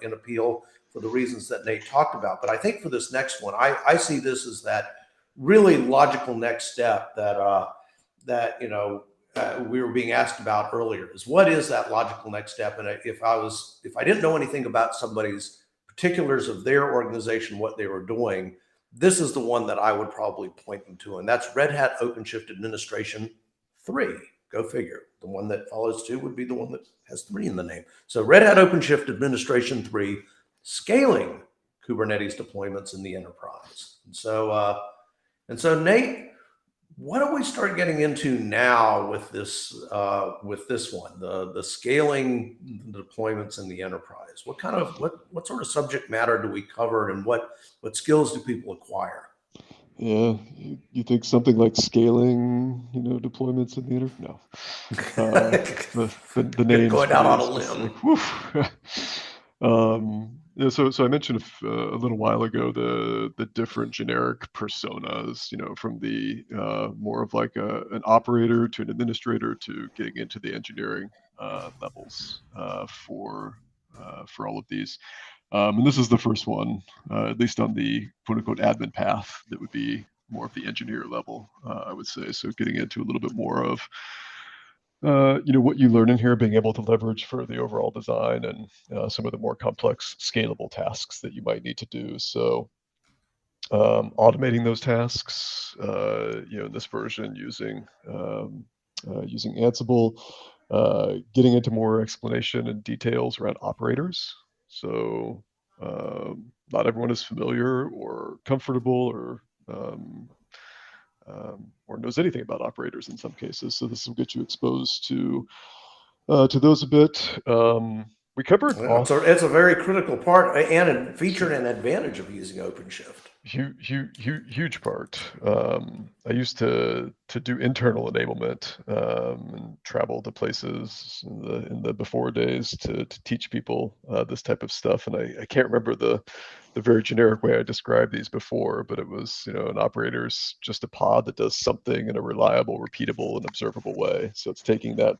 S4: in appeal for the reasons that Nate talked about. But I think for this next one, I see this as that really logical next step that we were being asked about earlier, is what is that logical next step? And if I didn't know anything about somebody's particulars of their organization, what they were doing, this is the one that I would probably point them to, and that's Red Hat OpenShift Administration 3. Go figure. The one that follows 2 would be the one that has 3 in the name. So Red Hat OpenShift Administration 3, scaling Kubernetes deployments in the enterprise. And so Nate, why don't we start getting into now with this one, the scaling deployments in the enterprise? What sort of subject matter do we cover, and what skills do people acquire?
S6: Yeah, you think something like scaling, deployments in the enterprise? No, the names
S4: going out on a limb.
S6: So I mentioned a little while ago the different generic personas, from the more of like an operator to an administrator to getting into the engineering levels for all of these. And this is the first one, at least on the quote unquote admin path, that would be more of the engineer level, I would say. So getting into a little bit more of what you learn in here, being able to leverage for the overall design and some of the more complex scalable tasks that you might need to do. So automating those tasks, in this version using Ansible, getting into more explanation and details around operators. So not everyone is familiar or comfortable or knows anything about operators in some cases. So this will get you exposed to those a bit. We covered.
S4: It's a very critical part and a feature and advantage of using OpenShift.
S6: Huge part. I used to do internal enablement and travel to places in the before days to teach people this type of stuff. And I can't remember the very generic way I described these before, but it was, an operator's just a pod that does something in a reliable, repeatable, and observable way. So it's taking that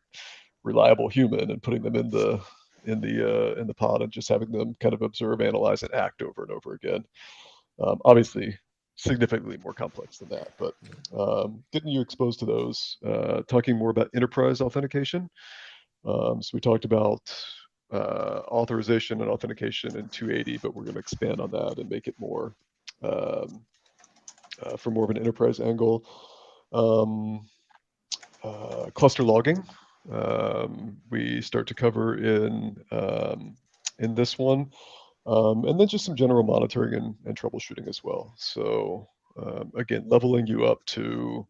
S6: reliable human and putting them in the in the pod and just having them kind of observe, analyze, and act over and over again. Obviously, significantly more complex than that, but getting you exposed to those. Talking more about enterprise authentication. So we talked about authorization and authentication in 280, but we're going to expand on that and make it more from more of an enterprise angle. Cluster logging, we start to cover in this one, and then just some general monitoring and troubleshooting as well. So again, leveling you up to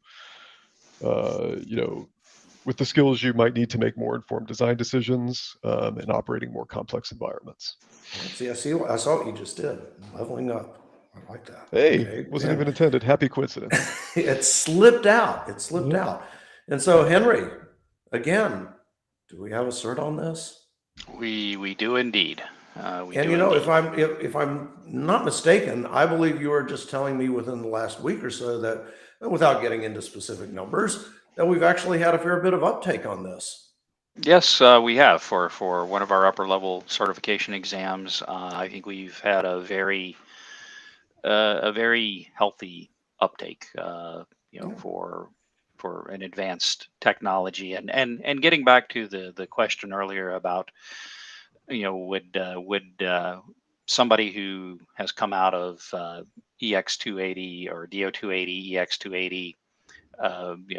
S6: with the skills you might need to make more informed design decisions and operating more complex environments.
S4: See, I saw what you just did. Leveling up. I like that.
S6: Hey,
S4: Okay,
S6: wasn't
S4: and
S6: even intended. Happy coincidence.
S4: it slipped out. It slipped out. And so, Henry, again, do we have a cert on this?
S7: We do indeed.
S4: And you know, if I'm not mistaken, I believe you were just telling me within the last week or so that, without getting into specific numbers, that we've actually had a fair bit of uptake on this.
S7: Yes, we have for one of our upper level certification exams. I think we've had a very healthy uptake. For an advanced technology, and getting back to the question earlier about would somebody who has come out of EX280 or DO280, EX280,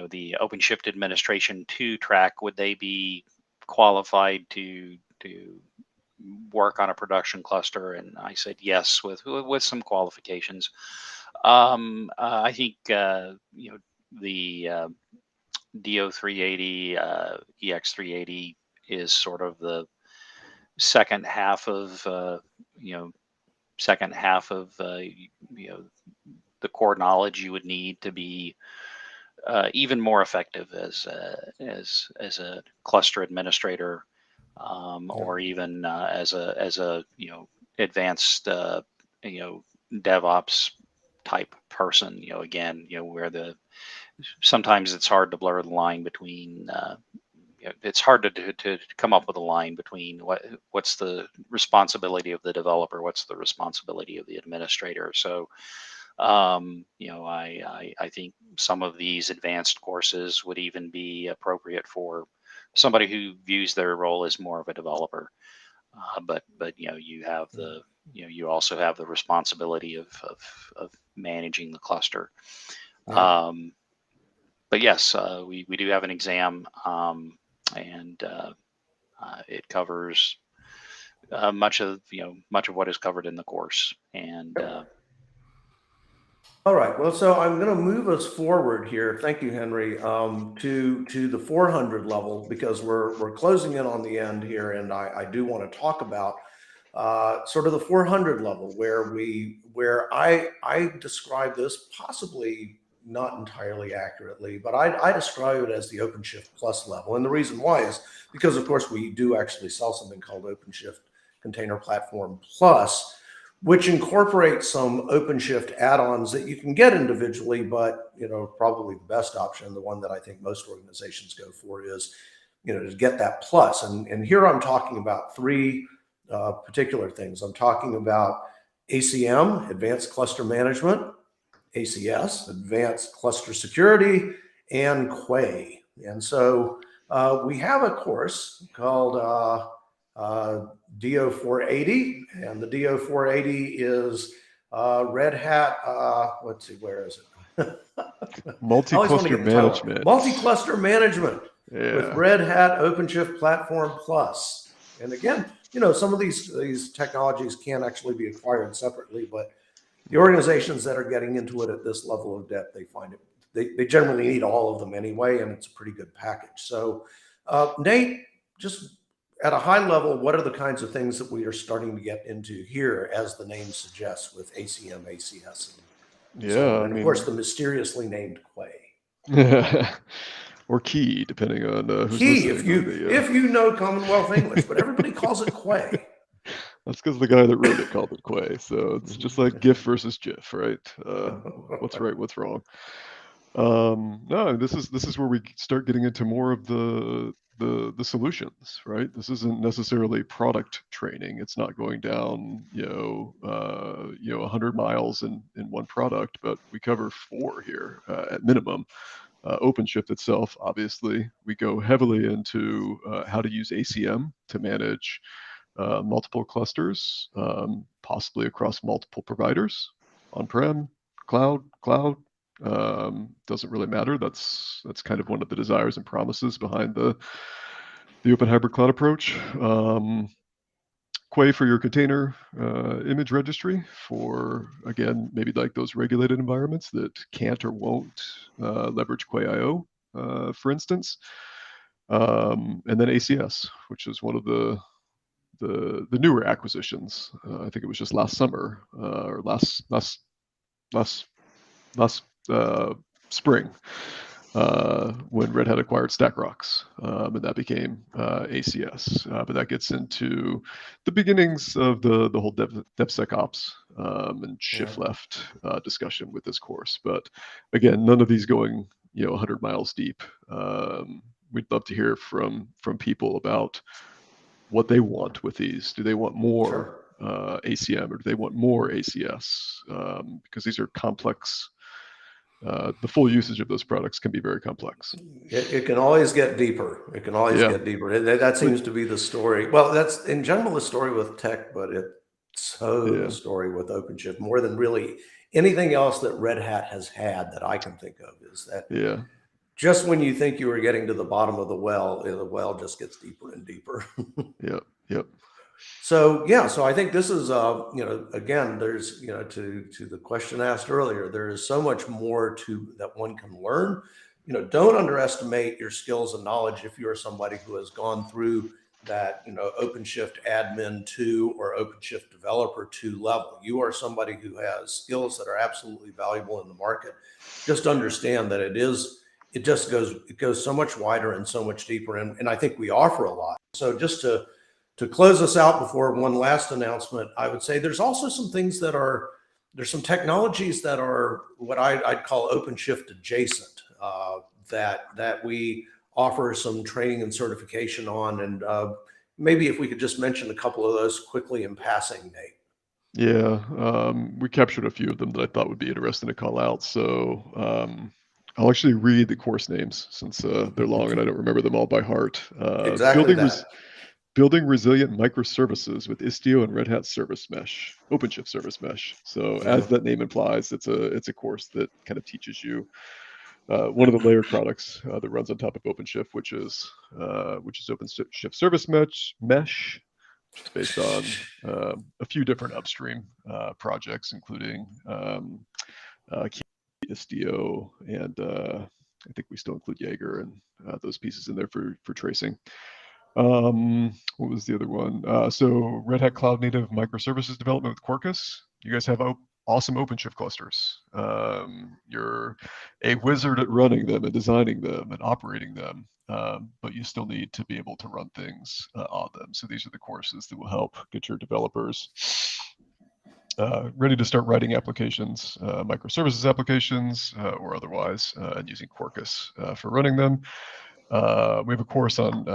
S7: the OpenShift administration 2 track, would they be qualified to work on a production cluster? And I said yes, with some qualifications. I think the DO380, EX380 is sort of the second half of the core knowledge you would need to be even more effective as a cluster administrator, or even as a advanced DevOps type person. Again, where sometimes it's hard to blur the line between. It's hard to come up with a line between what's the responsibility of the developer, what's the responsibility of the administrator. So, I think some of these advanced courses would even be appropriate for somebody who views their role as more of a developer. But you have you also have the responsibility of managing the cluster.
S4: Yeah.
S7: But yes, we do have an exam. And it covers much of what is covered in the course. And
S4: all right. Well, so I'm going to move us forward here. Thank you, Henry. To the 400 level, because we're closing in on the end here, and I do want to talk about sort of the 400 level where I describe this possibly not entirely accurately, but I describe it as the OpenShift Plus level. And the reason why is because, of course, we do actually sell something called OpenShift Container Platform Plus, which incorporates some OpenShift add-ons that you can get individually, but probably the best option, the one that I think most organizations go for, is to get that plus. And here I'm talking about 3 particular things. I'm talking about ACM, Advanced Cluster Management, ACS, Advanced Cluster Security, and Quay. And so we have a course called DO480, and the DO480 is Red Hat, let's see, where is it?
S6: Multi-cluster management.
S4: Multi-cluster management with
S6: Yeah.
S4: Red Hat OpenShift Platform Plus. And again, some of these technologies can actually be acquired separately, but the organizations that are getting into it at this level of depth, they find it, they generally need all of them anyway, and it's a pretty good package. So, Nate, just at a high level, what are the kinds of things that we are starting to get into here, as the name suggests, with ACM, ACS, and of course, the mysteriously named Quay.
S6: Or key, depending on who's
S4: Key,
S6: listening.
S4: if you know Commonwealth English, but everybody calls it Quay.
S6: That's because the guy that wrote it called it Quay. So it's just like GIF versus GIF, right? What's right, what's wrong. No, this is where we start getting into more of the solutions, right? This isn't necessarily product training. It's not going down, 100 miles in one product, but we cover 4 here at minimum. OpenShift itself, obviously, we go heavily into how to use ACM to manage multiple clusters, possibly across multiple providers, on-prem, cloud. Doesn't really matter. That's kind of one of the desires and promises behind the open hybrid cloud approach. Quay for your container image registry for, again, maybe like those regulated environments that can't or won't leverage Quay IO, for instance. And then ACS, which is one of the newer acquisitions. I think it was just last summer or last spring when Red Hat acquired StackRox, and that became ACS. But that gets into the beginnings of the whole DevSecOps and shift left discussion with this course. But again, none of these going 100 miles deep. We'd love to hear from people about what they want with these. Do they want more ACM, or do they want more ACS? Because these are complex. The full usage of those products can be very complex.
S4: It can always get deeper. It can always get deeper. That seems to be the story. Well, that's in general the story with tech, but it's the story with OpenShift more than really anything else that Red Hat has had that I can think of, is that just when you think you were getting to the bottom of the well just gets deeper and deeper.
S6: Yep.
S4: So I think this is again, there's to the question asked earlier, there is so much more to that one can learn. Don't underestimate your skills and knowledge if you're somebody who has gone through that OpenShift admin 2 or OpenShift developer 2 level. You are somebody who has skills that are absolutely valuable in the market. Just understand that it goes so much wider and so much deeper, and I think we offer a lot. So just to close us out before one last announcement, I would say there's also some things there's some technologies that are what I'd call OpenShift adjacent, that we offer some training and certification on. And maybe if we could just mention a couple of those quickly in passing, Nate.
S6: Yeah, we captured a few of them that I thought would be interesting to call out. So I'll actually read the course names since they're long and I don't remember them all by heart.
S4: Exactly
S6: Building resilient microservices with Istio and Red Hat Service Mesh, OpenShift Service Mesh. So as that name implies, it's a course that kind of teaches you one of the layered products that runs on top of OpenShift, which is OpenShift Service Mesh, which is based on a few different upstream projects, including Istio, and I think we still include Jaeger and those pieces in there for tracing. What was the other one? So Red Hat Cloud Native Microservices development with Quarkus. You guys have awesome OpenShift clusters. You're a wizard at running them and designing them and operating them, but you still need to be able to run things on them. So these are the courses that will help get your developers ready to start writing applications, microservices applications, or otherwise, and using Quarkus for running them. We have a course on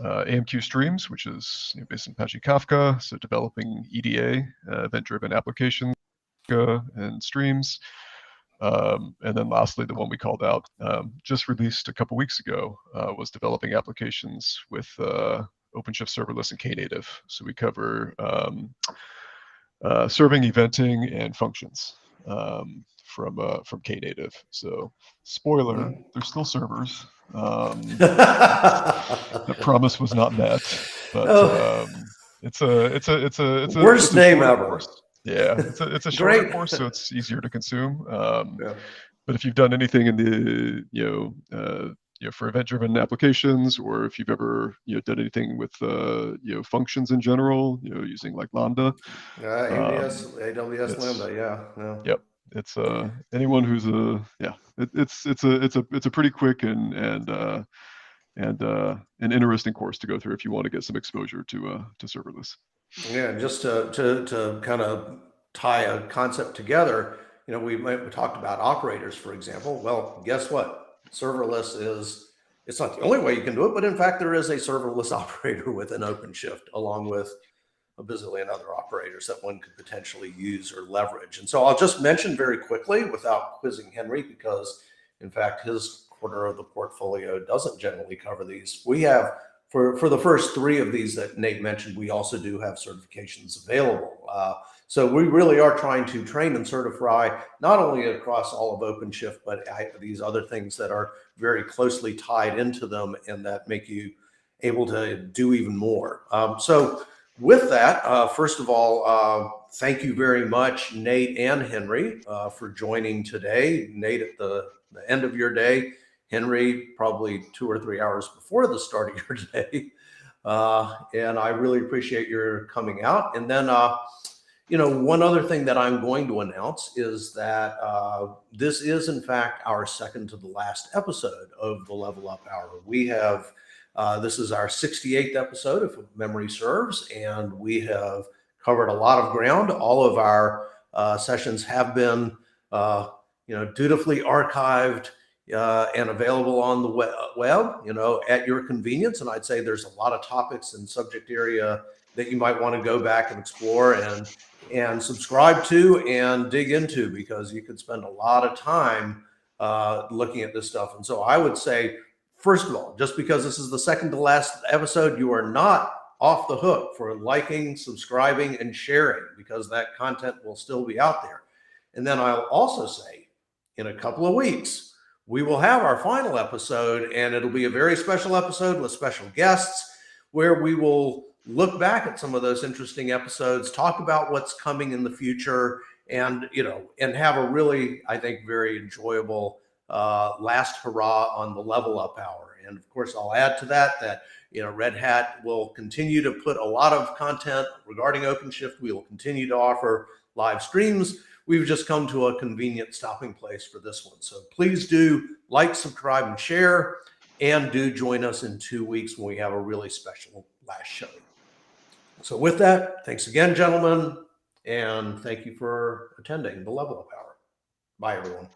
S6: AMQ streams, which is based on Apache Kafka, so developing EDA, event-driven applications and streams. And then lastly, the one we called out, just released a couple weeks ago, was developing applications with OpenShift serverless and Knative. So we cover serving, eventing, and functions from Knative. So spoiler, they're still servers. The promise was not met, but it's a
S4: worst name ever.
S6: Course. Yeah, it's a shorter course, so it's easier to consume. But if you've done anything in the for event-driven applications, or if you've ever done anything with functions in general, using like Lambda,
S4: AWS Lambda,
S6: Yep. It's anyone who's it's a pretty quick and an interesting course to go through if you want to get some exposure to serverless.
S4: Yeah, just to kind of tie a concept together, we talked about operators, for example. Well, guess what? Serverless it's not the only way you can do it, but in fact, there is a serverless operator within OpenShift, along with a bazillion other operators that one could potentially use or leverage. And so I'll just mention very quickly without quizzing Henry, because in fact, his quarter of the portfolio doesn't generally cover these. We have, for the first three of these that Nate mentioned, we also do have certifications available. So we really are trying to train and certify not only across all of OpenShift, but these other things that are very closely tied into them and that make you able to do even more. So with that, first of all, thank you very much, Nate and Henry, for joining today. Nate at the end of your day, Henry probably 2 or 3 hours before the start of your day. And I really appreciate your coming out. And then, one other thing that I'm going to announce is that this is, in fact, our second to the last episode of the Level Up Hour. We have, this is our 68th episode, if memory serves, and we have covered a lot of ground. All of our sessions have been, dutifully archived and available on the web, at your convenience. And I'd say there's a lot of topics and subject area that you might want to go back and explore and subscribe to and dig into, because you could spend a lot of time looking at this stuff. And so I would say, first of all, just because this is the second to last episode, you are not off the hook for liking, subscribing, and sharing, because that content will still be out there. And then I'll also say, in a couple of weeks, we will have our final episode, and it'll be a very special episode with special guests, where we will look back at some of those interesting episodes, talk about what's coming in the future, and have a really, I think, very enjoyable last hurrah on the Level Up Hour. And of course, I'll add to that Red Hat will continue to put a lot of content regarding OpenShift. We will continue to offer live streams. We've just come to a convenient stopping place for this one. So please do like, subscribe, and share, and do join us in 2 weeks when we have a really special last show. So with that, thanks again, gentlemen, and thank you for attending the Level Up Hour. Bye, everyone.